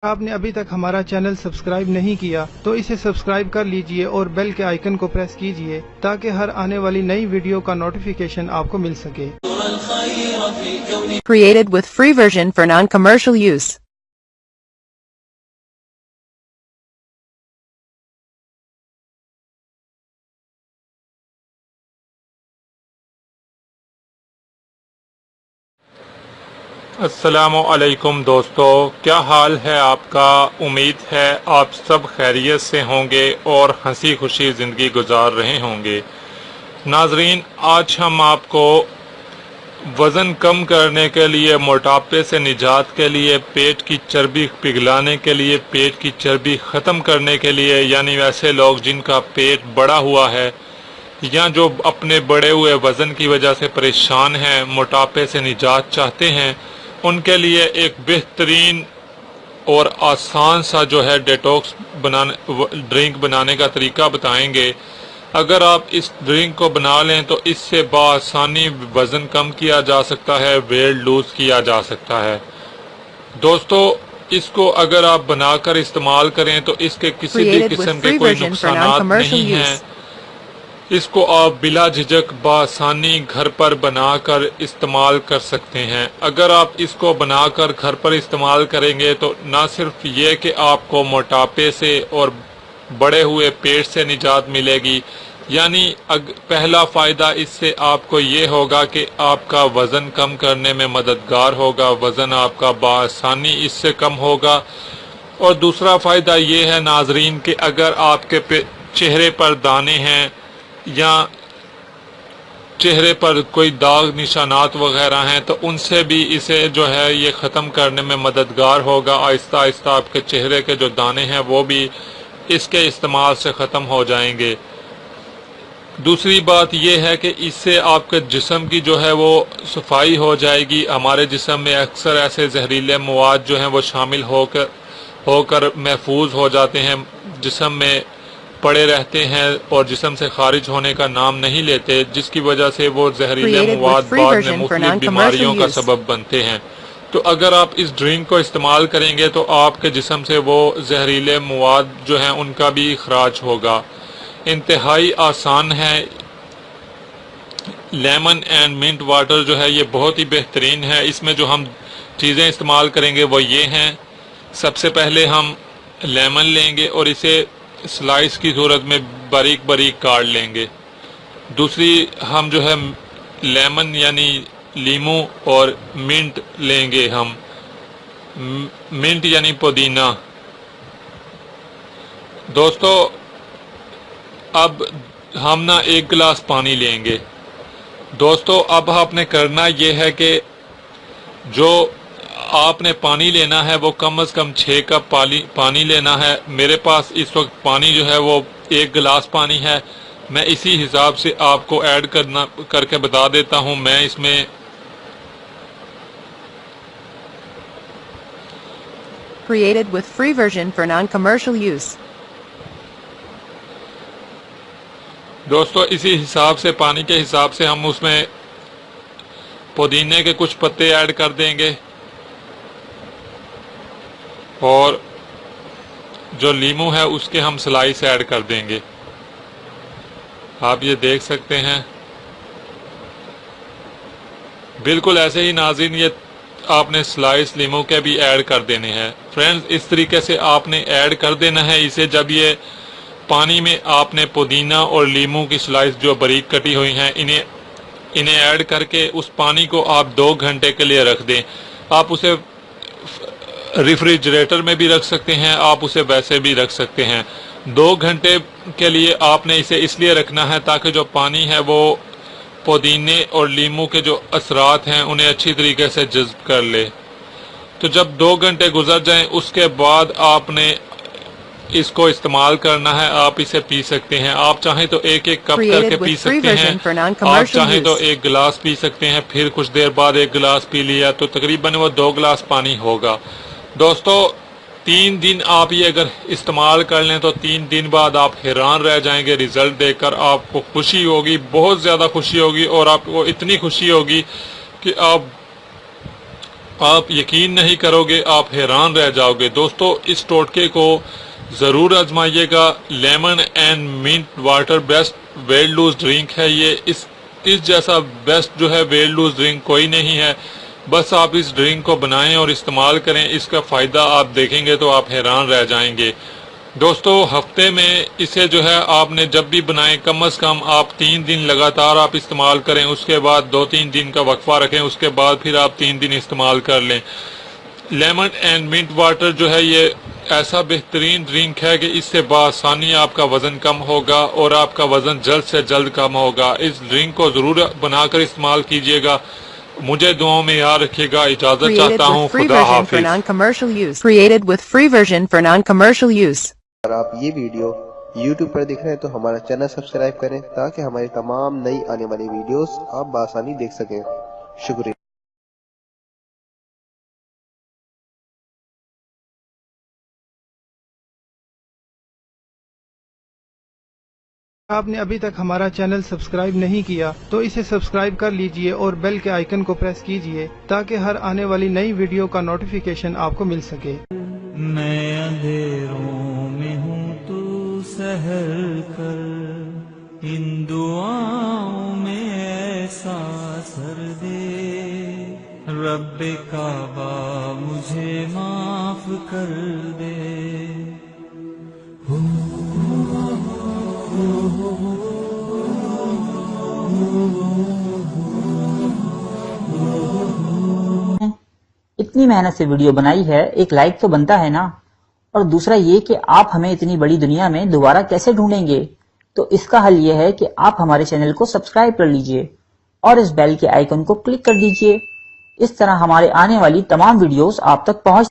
आपने अभी तक हमारा चैनल सब्सक्राइब नहीं किया तो इसे सब्सक्राइब कर लीजिए और बेल के आइकन को प्रेस कीजिए ताकि हर आने वाली नई वीडियो का नोटिफिकेशन आपको मिल सके। Created with free version for non-commercial use. अस्सलामु अलैकुम दोस्तों, क्या हाल है आपका। उम्मीद है आप सब खैरियत से होंगे और हंसी खुशी ज़िंदगी गुजार रहे होंगे। नाजरीन, आज हम आपको वज़न कम करने के लिए, मोटापे से निजात के लिए, पेट की चर्बी पिघलाने के लिए, पेट की चर्बी ख़त्म करने के लिए, यानी वैसे लोग जिनका पेट बड़ा हुआ है या जो अपने बड़े हुए वज़न की वजह से परेशान हैं, मोटापे से निजात चाहते हैं, उनके लिए एक बेहतरीन और आसान सा जो है डेटॉक्स ड्रिंक बनाने का तरीका बताएंगे। अगर आप इस ड्रिंक को बना लें तो इससे बआसानी वज़न कम किया जा सकता है, वेट लूज़ किया जा सकता है। दोस्तों, इसको अगर आप बनाकर इस्तेमाल करें तो इसके किसी भी किस्म के कोई नुकसान नहीं हैं। इसको आप बिला झिझक बआसानी घर पर बनाकर इस्तेमाल कर सकते हैं। अगर आप इसको बनाकर घर पर इस्तेमाल करेंगे तो ना सिर्फ ये कि आपको मोटापे से और बड़े हुए पेट से निजात मिलेगी, यानी पहला फ़ायदा इससे आपको ये होगा कि आपका वज़न कम करने में मददगार होगा, वज़न आपका बआसानी इससे कम होगा। और दूसरा फ़ायदा ये है नाजरीन कि अगर आपके चेहरे पर दाने हैं या चेहरे पर कोई दाग निशानात वगैरह हैं तो उनसे भी इसे जो है ये ख़त्म करने में मददगार होगा। आहिस्ता आहिस्ता आपके चेहरे के जो दाने हैं वो भी इसके इस्तेमाल से ख़त्म हो जाएंगे। दूसरी बात यह है कि इससे आपके जिस्म की जो है वो सफाई हो जाएगी। हमारे जिस्म में अक्सर ऐसे जहरीले मवाद जो हैं वो शामिल होकर महफूज हो जाते हैं, जिस्म में पड़े रहते हैं और जिस्म से खारिज होने का नाम नहीं लेते, जिसकी वजह से वो जहरीले मवाद बाद में मुख्तलिफ बीमारियों का सबब बनते हैं। तो अगर आप इस ड्रिंक को इस्तेमाल करेंगे तो आपके जिस्म से वो जहरीले मवाद जो हैं उनका भी इखराज होगा। इंतहाई आसान है। लेमन एंड मिंट वाटर जो है ये बहुत ही बेहतरीन है। इसमें जो हम चीज़ें इस्तेमाल करेंगे वो ये हैं। सबसे पहले हम लेमन लेंगे और इसे स्लाइस की सूरत में बारीक बारीक काट लेंगे। दूसरी हम जो है लेमन यानी लीमू और मिंट लेंगे। हम मिंट यानी पुदीना। दोस्तों, अब हम ना 1 गिलास पानी लेंगे। दोस्तों, अब आपने करना ये है कि जो आपने पानी लेना है वो कम से कम 6 कप पानी लेना है। मेरे पास इस वक्त पानी जो है वो 1 गिलास पानी है। मैं इसी हिसाब से आपको ऐड करके बता देता हूँ। मैं इसमें Created with free version for non-commercial use. दोस्तों, इसी हिसाब से पानी के हिसाब से हम उसमें पुदीने के कुछ पत्ते ऐड कर देंगे और जो लीमू है उसके हम स्लाइस ऐड कर देंगे। आप ये देख सकते हैं। बिल्कुल ऐसे ही नाज़रीन ये आपने स्लाइस लीमू के भी ऐड कर देने हैं। फ्रेंड्स, इस तरीके से आपने ऐड कर देना है इसे। जब ये पानी में आपने पुदीना और लीमू की स्लाइस जो बारीक कटी हुई हैं इन्हें ऐड करके उस पानी को आप 2 घंटे के लिए रख दें। आप उसे रेफ्रिजरेटर में भी रख सकते हैं, आप उसे वैसे भी रख सकते हैं। 2 घंटे के लिए आपने इसे इसलिए रखना है ताकि जो पानी है वो पुदीने और लीमू के जो असरात हैं उन्हें अच्छी तरीके से जज्ब कर ले। तो जब 2 घंटे गुजर जाएं उसके बाद आपने इसको इस्तेमाल करना है। आप इसे पी सकते हैं। आप चाहें तो 1-1 कप करके पी सकते हैं, आप चाहें तो 1 गिलास पी सकते हैं, फिर कुछ देर बाद 1 गिलास पी लिया तो तकरीबन वो 2 गिलास पानी होगा। दोस्तों, 3 दिन आप ये अगर इस्तेमाल कर लें तो 3 दिन बाद आप हैरान रह जाएंगे। रिजल्ट देखकर आपको खुशी होगी, बहुत ज़्यादा खुशी होगी। और आपको इतनी खुशी होगी कि आप آپ یقین نہیں کرو گے، آپ حیران رہ جاؤ گے۔ دوستو اس ٹوٹکے کو ضرور آزمائیے گا۔ Lemon and mint water best weight loss drink ہے یہ۔ اس جیسا بیسٹ جو ہے ویٹ لوز ڈرنک کوئی نہیں ہے۔ بس آپ اس ڈرنک کو بنائیں اور استعمال کریں، اس کا فائدہ آپ دیکھیں گے تو آپ حیران رہ جائیں گے۔ دوستو ہفتے میں اسے جو ہے آپ نے جب بھی بنائیں کم از کم آپ 3 دن لگاتار آپ استعمال کریں، اس کے بعد 2-3 دن کا وقفہ رکھیں، اس کے بعد پھر آپ 3 دن استعمال کر لیں۔ لیمن اینڈ منٹ واٹر جو ہے یہ ایسا بہترین ڈرنک ہے کہ اس سے بآسانی آپ کا وزن کم ہوگا اور آپ کا وزن جلد سے جلد کم ہوگا۔ اس ڈرنک کو ضرور بنا کر استعمال کیجئے گا۔ مجھے دعاؤں میں یاد رکھیے گا۔ اجازت Created چاہتا ہوں۔ with free خدا version for حافظ۔ non-commercial use. Created with free version for non-commercial use. اگر آپ یہ ویڈیو YouTube پر دیکھ رہے ہیں تو ہمارا چینل سبسکرائب کریں تاکہ ہماری تمام نئی آنے والی ویڈیوز آپ بآسانی دیکھ سکیں۔ شکریہ۔ آپ نے ابھی تک ہمارا چینل سبسکرائب نہیں کیا تو اسے سبسکرائب کر لیجئے اور بیل کے آئیکن کو پریس کیجئے تاکہ ہر آنے والی نئی ویڈیو کا نوٹیفیکیشن آپ کو مل سکے۔ میں اندھیروں میں ہوں تو سحر کر، ان دعاؤں میں ایسا سر دے، رب کعبہ مجھے معاف کر دے۔ اتنی محنت سے ویڈیو بنائی ہے، ایک لائک تو بنتا ہے نا؟ اور دوسرا یہ کہ آپ ہمیں اتنی بڑی دنیا میں دوبارہ کیسے ڈھونڈیں گے؟ تو اس کا حل یہ ہے کہ آپ ہمارے چینل کو سبسکرائب کر لیجئے اور اس بیل کے آئیکن کو کلک کر دیجئے۔ اس طرح ہمارے آنے والی تمام ویڈیوز آپ تک پہنچ